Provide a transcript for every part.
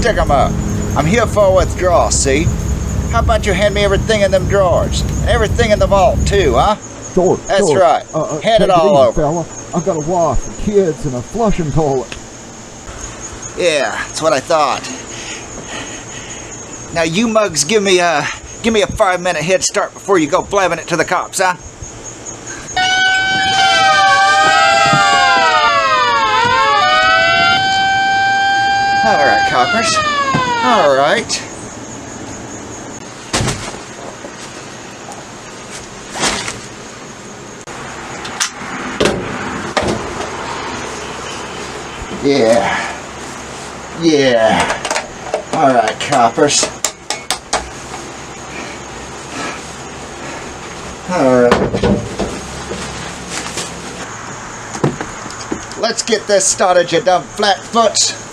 Stick 'em up. I'm here for a withdrawal, see? How about you hand me everything in them drawers? And everything in the vault, too, huh? George, That's right. Hand it all over. Fella. I've got a wife and kids and a flushing toilet. Yeah, that's what I thought. Now you mugs give me a 5-minute head start before you go blabbing it to the cops, huh? All right, coppers. All right. Yeah. All right, coppers. All right. Let's get this started, you dumb flatfoots.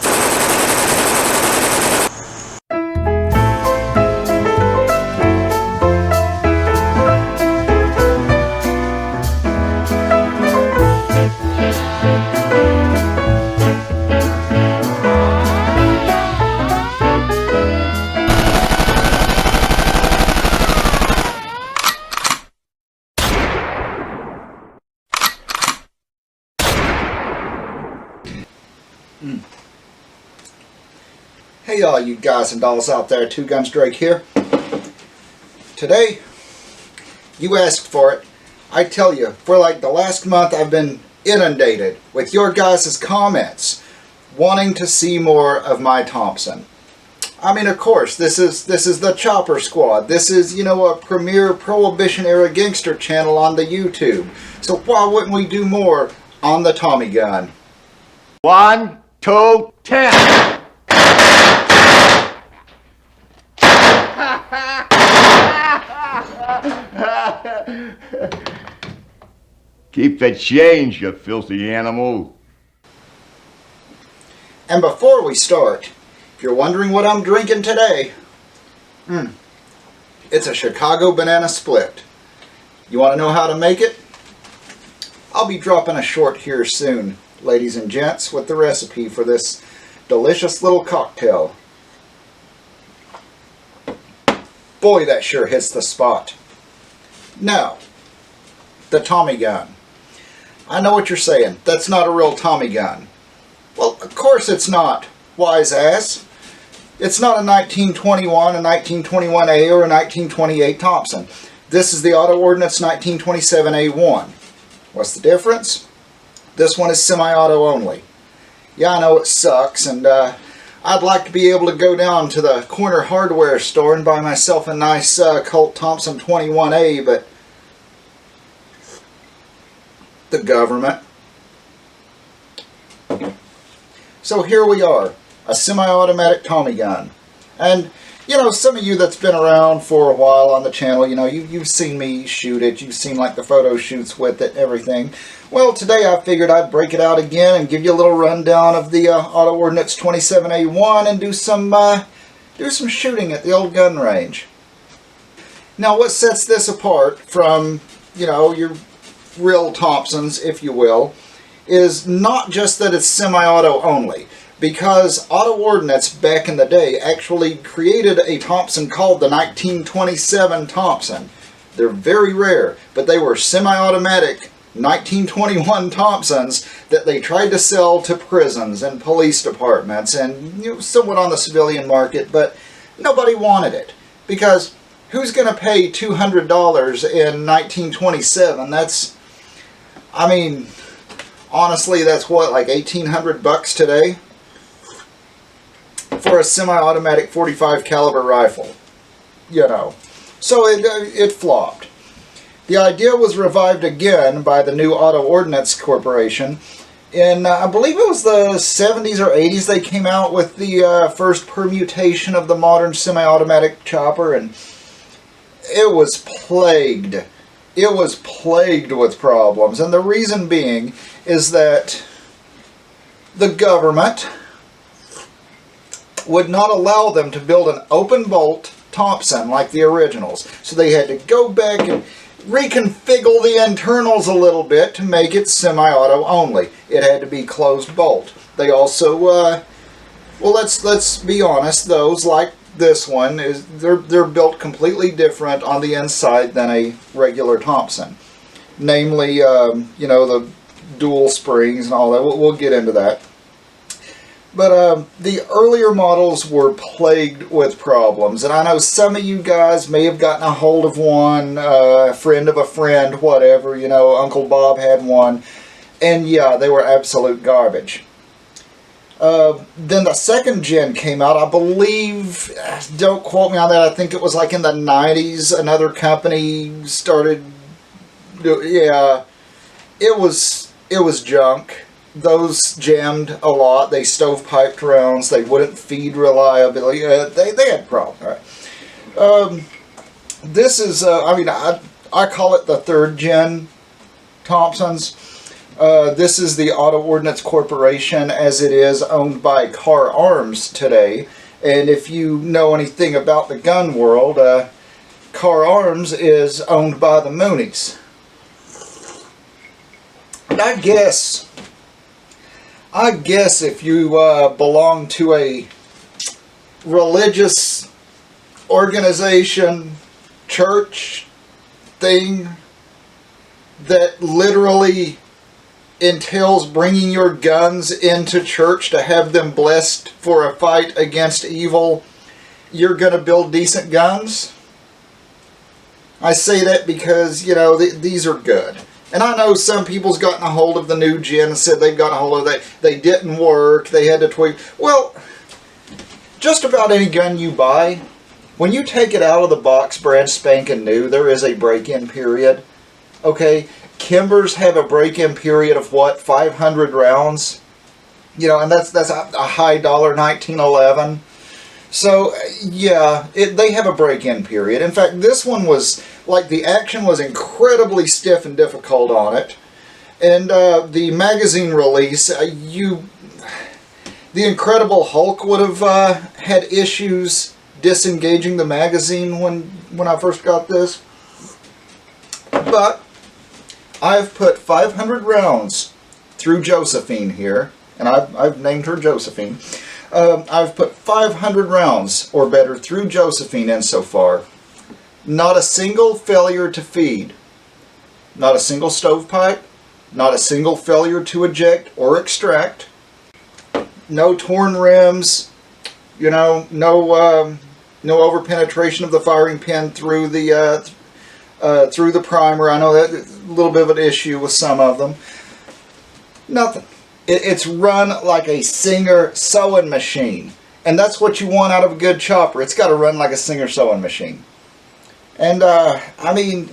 Hey all you guys and dolls out there, Two Guns Drake here. Today, you asked for it. I tell you, for like the last month I've been inundated with your guys' comments wanting to see more of my Thompson. I mean, of course, this is the Chopper Squad. This is, you know, a premier Prohibition era gangster channel on the YouTube. So why wouldn't we do more on the Tommy gun? 1, 2, 10. Keep the change, you filthy animal. And before we start, if you're wondering what I'm drinking today, it's a Chicago Banana Split. You want to know how to make it? I'll be dropping a short here soon, ladies and gents, with the recipe for this delicious little cocktail. Boy, that sure hits the spot. Now, the Tommy gun. I know what you're saying. That's not a real Tommy gun. Well, of course it's not, wise ass. It's not a 1921, a 1921A, or a 1928 Thompson. This is the Auto Ordinance 1927A1. What's the difference? This one is semi-auto only. Yeah, I know it sucks, and I'd like to be able to go down to the corner hardware store and buy myself a nice Colt Thompson 21A, but the government. So here we are, a semi-automatic Tommy gun. And, you know, some of you that's been around for a while on the channel, you know, you've seen me shoot it. You've seen, like, the photo shoots with it and everything. Well, today I figured I'd break it out again and give you a little rundown of the Auto Ordinance 27A1 and do some shooting at the old gun range. Now, what sets this apart from, you know, your real Thompsons, if you will, is not just that it's semi-auto only, because Auto Ordinance back in the day actually created a Thompson called the 1927 Thompson. They're very rare, but they were semi-automatic 1921 Thompsons that they tried to sell to prisons and police departments and, you know, somewhat on the civilian market, but nobody wanted it, because who's going to pay $200 in 1927? That's, I mean, honestly, that's what, like $1,800 today for a semi-automatic 45 caliber rifle, you know. So it flopped. The idea was revived again by the new Auto Ordinance Corporation. In, I believe it was the 70s or 80s, they came out with the first permutation of the modern semi-automatic chopper, and it was plagued. It was plagued with problems, and the reason being is that the government would not allow them to build an open bolt Thompson like the originals. So they had to go back and reconfigure the internals a little bit to make it semi-auto only. It had to be closed bolt. They also Well, let's be honest. Those like this one they're built completely different on the inside than a regular Thompson. Namely, you know, the dual springs and all that. We'll get into that. But the earlier models were plagued with problems, and I know some of you guys may have gotten a hold of one, a friend of a friend, whatever. You know, Uncle Bob had one, and yeah, they were absolute garbage. Then the second gen came out, I believe, don't quote me on that, I think it was like in the 90s, another company started, yeah, it was junk. Those jammed a lot, they stovepiped rounds, they wouldn't feed reliably, they had problems, right? This is, I mean, I call it the third gen Thompsons. This is the Auto Ordinance Corporation, as it is owned by Firearms today. And if you know anything about the gun world, Firearms is owned by the Moonies. And I guess if you belong to a religious organization, church thing that literally entails bringing your guns into church to have them blessed for a fight against evil, you're going to build decent guns. I say that because, you know, these are good. And I know some people's gotten a hold of the new gen and said they've gotten a hold of that. They didn't work. They had to tweak. Well, just about any gun you buy, when you take it out of the box brand spanking new, there is a break-in period. Okay? Kimbers have a break-in period of what, 500 rounds? You know, and that's a high dollar, 1911. So yeah, they have a break-in period. In fact, this one was like the action was incredibly stiff and difficult on it, and the magazine release, the Incredible Hulk would have had issues disengaging the magazine when I first got this, but I've put 500 rounds through Josephine here, and I've named her Josephine. I've put 500 rounds or better through Josephine in so far. Not a single failure to feed. Not a single stovepipe. Not a single failure to eject or extract. No torn rims. You know, no over-penetration of the firing pin through the primer. I know that's a little bit of an issue with some of them. Nothing. It's run like a Singer sewing machine. And that's what you want out of a good chopper. It's got to run like a Singer sewing machine. And, I mean,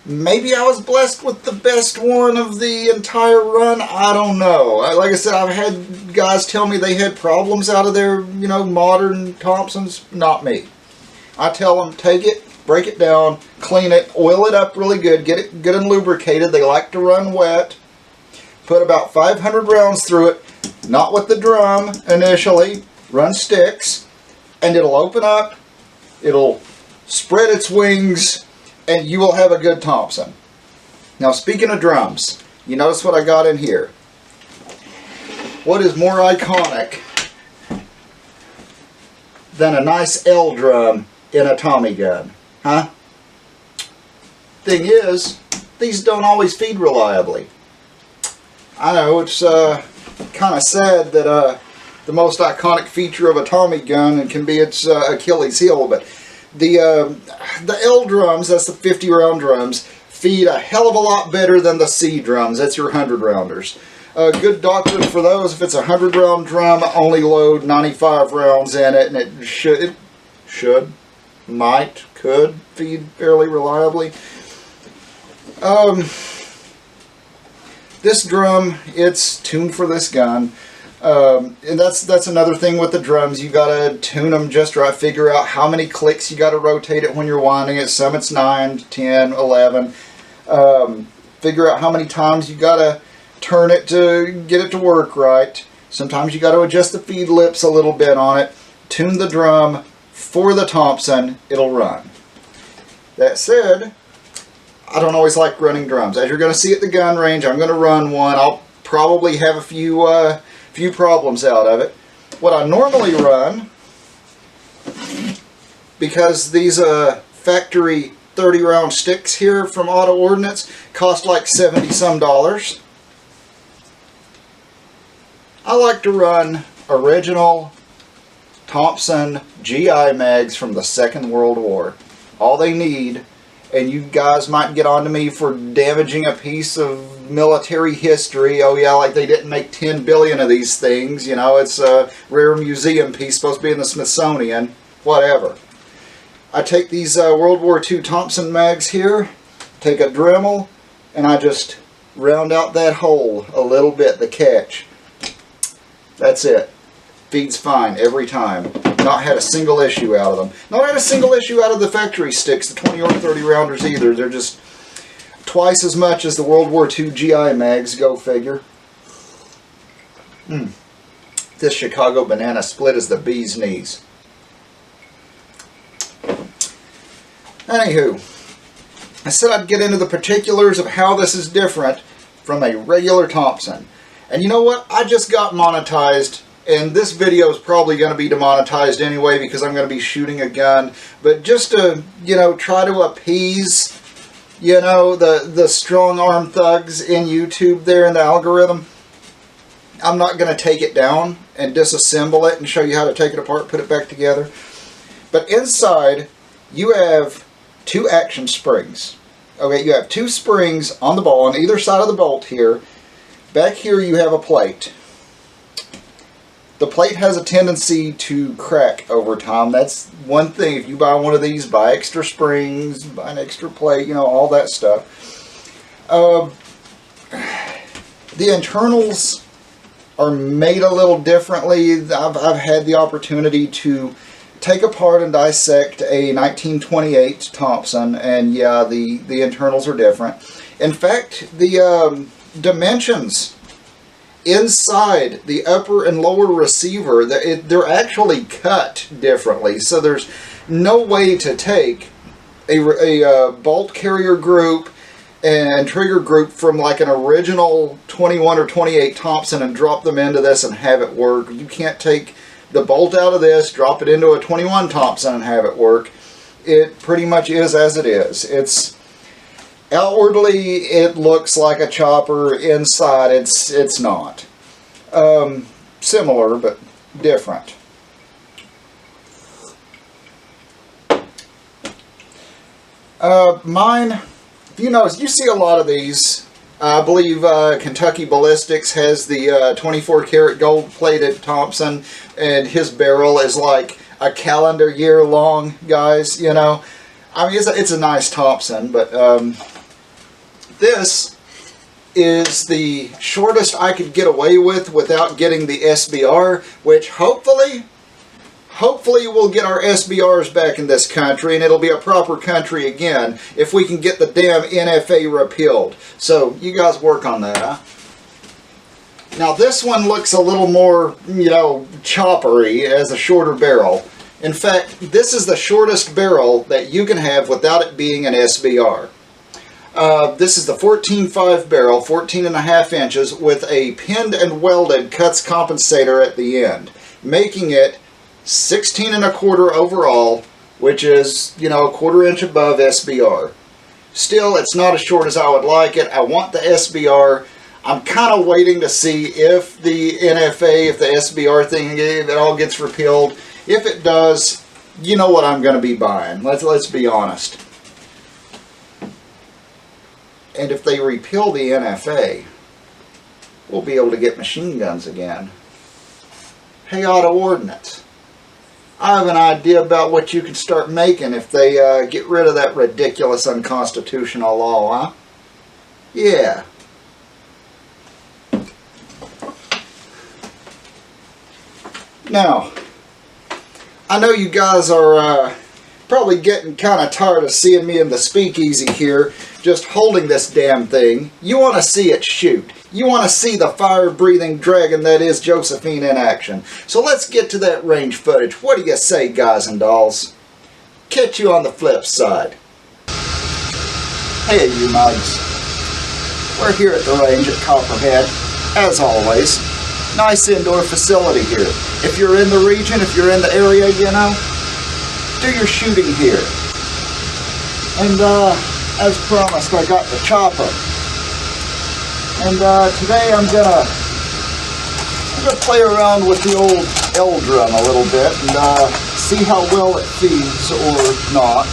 maybe I was blessed with the best one of the entire run. I don't know. Like I said, I've had guys tell me they had problems out of their, you know, modern Thompsons. Not me. I tell them, take it, break it down, clean it, oil it up really good, get it good and lubricated. They like to run wet. Put about 500 rounds through it, not with the drum initially, run sticks, and it'll open up, it'll spread its wings, and you will have a good Thompson. Now, speaking of drums, you notice what I got in here. What is more iconic than a nice L drum in a Tommy gun? Huh? Thing is, these don't always feed reliably. I know, it's kind of sad that the most iconic feature of a Tommy gun can be its Achilles heel, but the L drums, that's the 50 round drums, feed a hell of a lot better than the C drums. That's your 100 rounders. Good doctrine for those. If it's a 100 round drum, only load 95 rounds in it, and it could feed fairly reliably. This drum, it's tuned for this gun. And that's another thing with the drums. You gotta tune them just right. Figure out how many clicks you gotta rotate it when you're winding it. Some it's 9, 10, 11. Figure out how many times you gotta turn it to get it to work right. Sometimes you gotta adjust the feed lips a little bit on it. Tune the drum for the Thompson. It'll run. That said, I don't always like running drums. As you're going to see at the gun range, I'm going to run one. I'll probably have a few problems out of it. What I normally run, because these factory 30 round sticks here from Auto Ordinance cost like 70 some dollars. I like to run original Thompson GI mags from the Second World War. All they need, and you guys might get on to me for damaging a piece of military history. Oh yeah, like they didn't make 10 billion of these things. You know, it's a rare museum piece supposed to be in the Smithsonian. Whatever. I take these World War II Thompson mags here, take a Dremel, and I just round out that hole a little bit, the catch. That's it. Feeds fine every time. Not had a single issue out of them. Not had a single issue out of the factory sticks, the 20 or 30 rounders either. They're just twice as much as the World War II GI mags, go figure. This Chicago banana split is the bee's knees. Anywho, I said I'd get into the particulars of how this is different from a regular Thompson. And you know what? I just got monetized, and this video is probably going to be demonetized anyway because I'm going to be shooting a gun. But just to, you know, try to appease, you know, the strong-arm thugs in YouTube there in the algorithm, I'm not going to take it down and disassemble it and show you how to take it apart, put it back together. But inside, you have 2 action springs. Okay, you have 2 springs on the ball on either side of the bolt here. Back here you have a plate. The plate has a tendency to crack over time. That's one thing. If you buy one of these, buy extra springs, buy an extra plate, you know, all that stuff. The internals are made a little differently. I've had the opportunity to take apart and dissect a 1928 Thompson, and yeah, the internals are different. In fact, the dimensions inside the upper and lower receiver, they're actually cut differently. So there's no way to take a bolt carrier group and trigger group from like an original 21 or 28 Thompson and drop them into this and have it work. You can't take the bolt out of this, drop it into a 21 Thompson and have it work. It pretty much is as it is. It's outwardly it looks like a chopper. Inside it's not. Similar but different. Mine, if you notice, you see a lot of these. I believe Kentucky Ballistics has the 24 karat gold plated Thompson, and his barrel is like a calendar year long, guys, you know. I mean, it's a nice Thompson, but this is the shortest I could get away with without getting the SBR, which hopefully we'll get our SBRs back in this country, and it'll be a proper country again if we can get the damn NFA repealed. So you guys work on that, huh? Now this one looks a little more, you know, choppery as a shorter barrel. In fact, this is the shortest barrel that you can have without it being an SBR. This is the 14.5 barrel, 14.5 inches, with a pinned and welded cuts compensator at the end, making it 16 1/4 overall, which is, you know, a 1/4 inch above SBR. Still, it's not as short as I would like it. I want the SBR. I'm kind of waiting to see if the NFA, if the SBR thing, if it all gets repealed. If it does, you know what I'm going to be buying. Let's be honest. And if they repeal the NFA, we'll be able to get machine guns again. Hey, Auto Ordinance, I have an idea about what you could start making if they get rid of that ridiculous unconstitutional law, huh? Yeah. Now, I know you guys are probably getting kind of tired of seeing me in the speakeasy here, just holding this damn thing. You want to see it shoot. You want to see the fire-breathing dragon that is Josephine in action. So let's get to that range footage. What do you say, guys and dolls? Catch you on the flip side. Hey, you mugs. We're here at the range at Copperhead, as always. Nice indoor facility here. If you're in the region, if you're in the area, you know, do your shooting here. And as promised, I got the chopper. And today I'm gonna play around with the old L drum a little bit and see how well it feeds or not.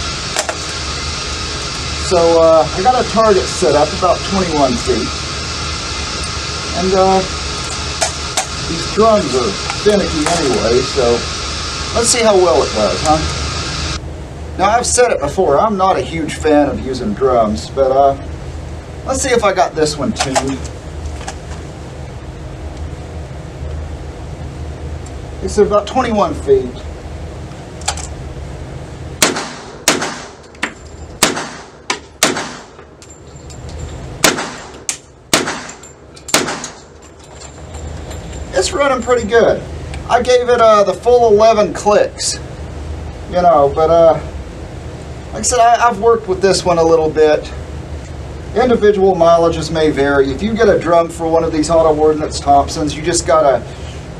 So I got a target set up about 21 feet. And these drums are finicky anyway, so let's see how well it does, huh? Now, I've said it before, I'm not a huge fan of using drums, but let's see if I got this one tuned. It's about 21 feet. It's running pretty good. I gave it the full 11 clicks, you know, but like I said, I've worked with this one a little bit. Individual mileages may vary. If you get a drum for one of these Auto Ordinance Thompsons, you just gotta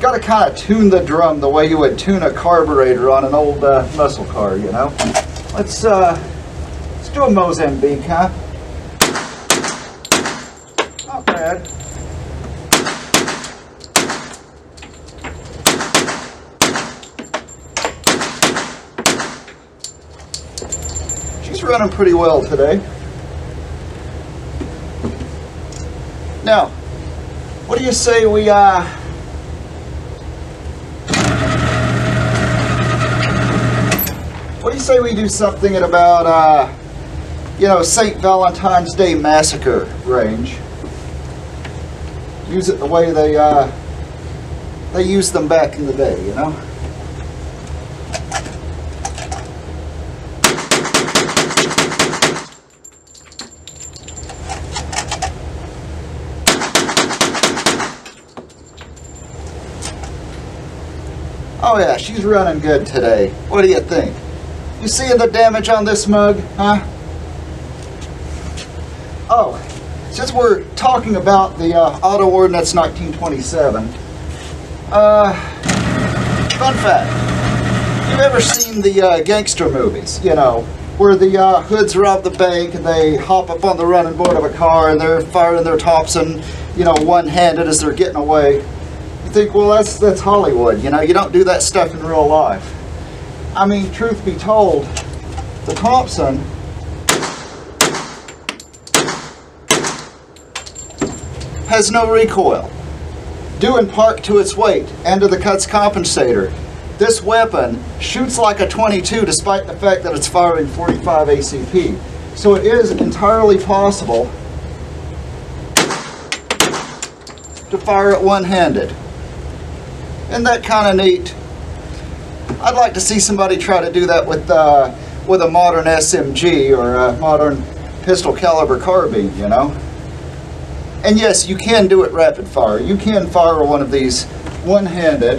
kind of tune the drum the way you would tune a carburetor on an old muscle car, you know. Let's do a Mozambique, huh? Not bad. She's running pretty well today. Now, what do you say we do something at about you know, St. Valentine's Day Massacre range? Use it the way they used them back in the day, you know. Oh yeah, she's running good today. What do you think? You seeing the damage on this mug, huh? Oh, since we're talking about the Auto Ordinance 1927, fun fact. You've ever seen the gangster movies, you know, where the hoods rob the bank and they hop up on the running board of a car and they're firing their Thompson, you know, one-handed as they're getting away? You think, well, that's Hollywood, you know, you don't do that stuff in real life. I mean, truth be told, the Thompson has no recoil, due in part to its weight and to the cuts compensator. This weapon shoots like a .22 despite the fact that it's firing 45 ACP. So it is entirely possible to fire it one-handed. Isn't that kind of neat? I'd like to see somebody try to do that with a modern SMG or a modern pistol caliber carbine, you know. And yes, you can do it rapid fire. You can fire one of these one-handed.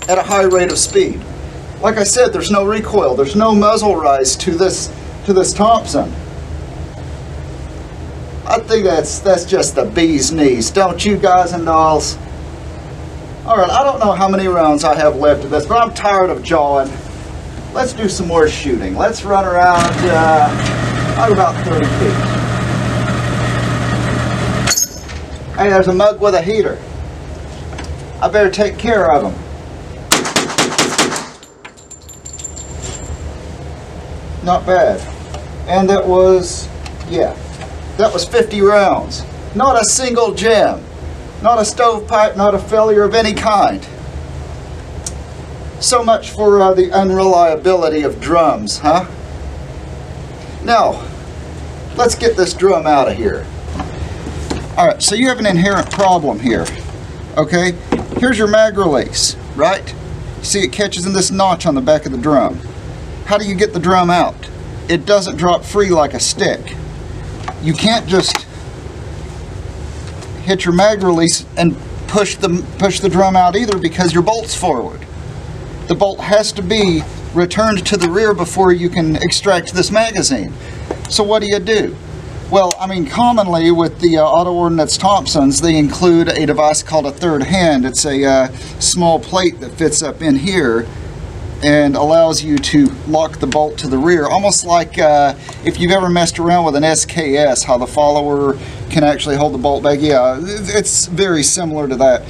At a high rate of speed. Like I said, there's no recoil. There's no muzzle rise to this Thompson. I think that's just the bee's knees, don't you guys and dolls? Alright, I don't know how many rounds I have left of this, but I'm tired of jawing. Let's do some more shooting. Let's run around about 30 feet. Hey, there's a mug with a heater. I better take care of him. Not bad. And that was, yeah, that was 50 rounds. Not a single jam. Not a stovepipe, not a failure of any kind. So much for the unreliability of drums, huh? Now, let's get this drum out of here. Alright, so you have an inherent problem here. Okay, here's your mag release, right? You see it catches in this notch on the back of the drum. How do you get the drum out? It doesn't drop free like a stick. You can't just hit your mag release and push the drum out either, because your bolt's forward. The bolt has to be returned to the rear before you can extract this magazine. So what do? Well, I mean, commonly with the Auto Ordinance Thompsons, they include a device called a third hand. It's a small plate that fits up in here and allows you to lock the bolt to the rear, almost like if you've ever messed around with an SKS, how the follower can actually hold the bolt back. Yeah, it's very similar to that.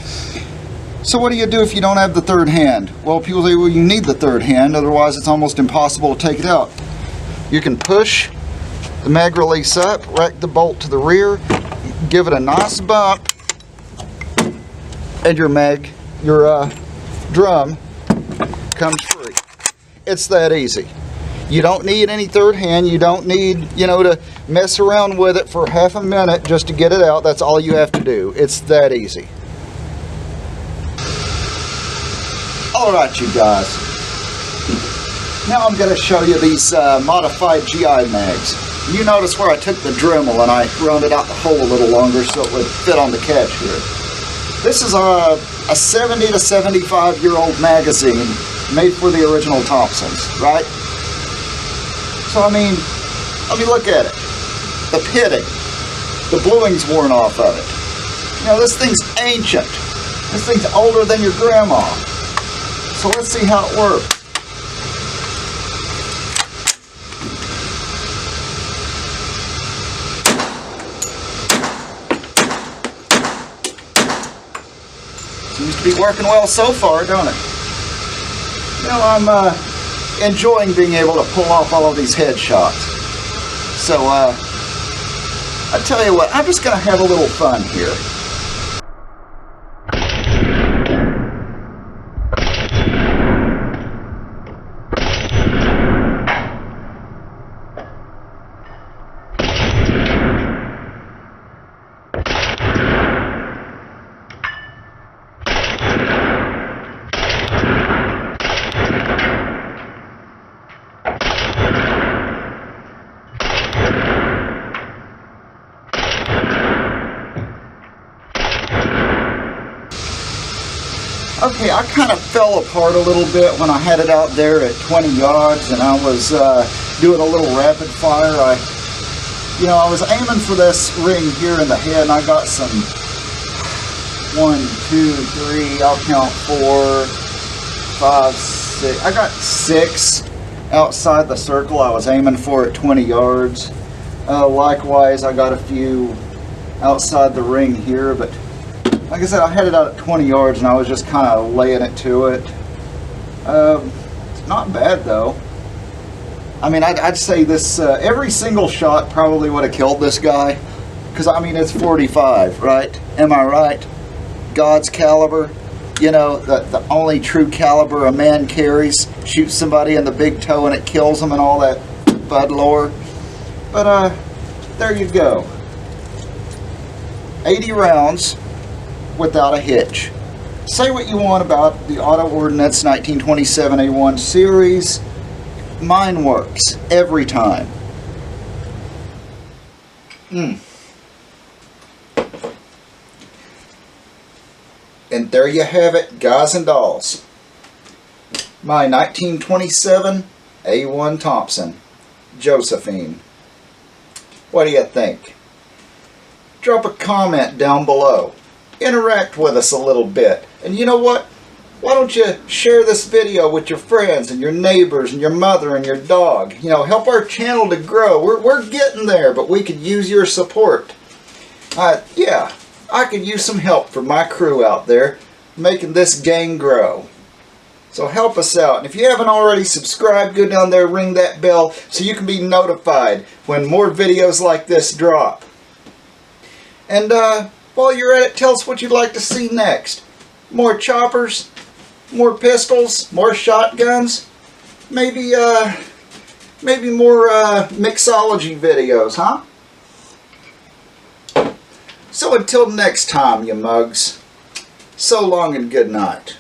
So what do you do if you don't have the third hand? Well, people say, well, you need the third hand, otherwise it's almost impossible to take it out. You can push the mag release up, rack the bolt to the rear, give it a nice bump, and your drum comes free. It's that easy. You don't need any third hand. You don't need, to mess around with it for half a minute just to get it out. That's all you have to do. It's that easy. Alright, you guys. Now I'm going to show you these modified GI mags. You notice where I took the Dremel and I rounded out the hole a little longer so it would fit on the catch here. This is a 70 to 75 year old magazine made for the original Thompsons, right? So I mean look at it. The pitting. The bluing's worn off of it. This thing's ancient. This thing's older than your grandma. So let's see how it works. Seems to be working well so far, don't it? I'm enjoying being able to pull off all of these headshots. So, I tell you what, I'm just going to have a little fun here. Okay, I kind of fell apart a little bit when I had it out there at 20 yards and I was doing a little rapid fire. I was aiming for this ring here in the head and I got some 1, 2, 3, I'll count 4, 5, 6. I got 6 outside the circle I was aiming for at 20 yards. Likewise, I got a few outside the ring here, but like I said, I had it out at 20 yards and I was just kind of laying it to it. It's not bad though. I mean, I'd say this, every single shot probably would have killed this guy. Because, I mean, it's 45, right? Am I right? God's caliber. The only true caliber a man carries. Shoots somebody in the big toe and it kills them and all that bud lore. But, there you go. 80 rounds without a hitch. Say what you want about the Auto Ordinance 1927A1 series. Mine works every time. And there you have it, guys and dolls. My 1927 A1 Thompson, Josephine. What do you think? Drop a comment down below. Interact with us a little bit. And you know what? Why don't you share this video with your friends and your neighbors and your mother and your dog? Help our channel to grow. We're getting there, but we could use your support. Yeah, I could use some help from my crew out there making this gang grow. So help us out. And if you haven't already subscribed, go down there, ring that bell so you can be notified when more videos like this drop. And while you're at it, tell us what you'd like to see next. More choppers, more pistols, more shotguns, maybe more mixology videos, huh? So until next time, you mugs, so long and good night.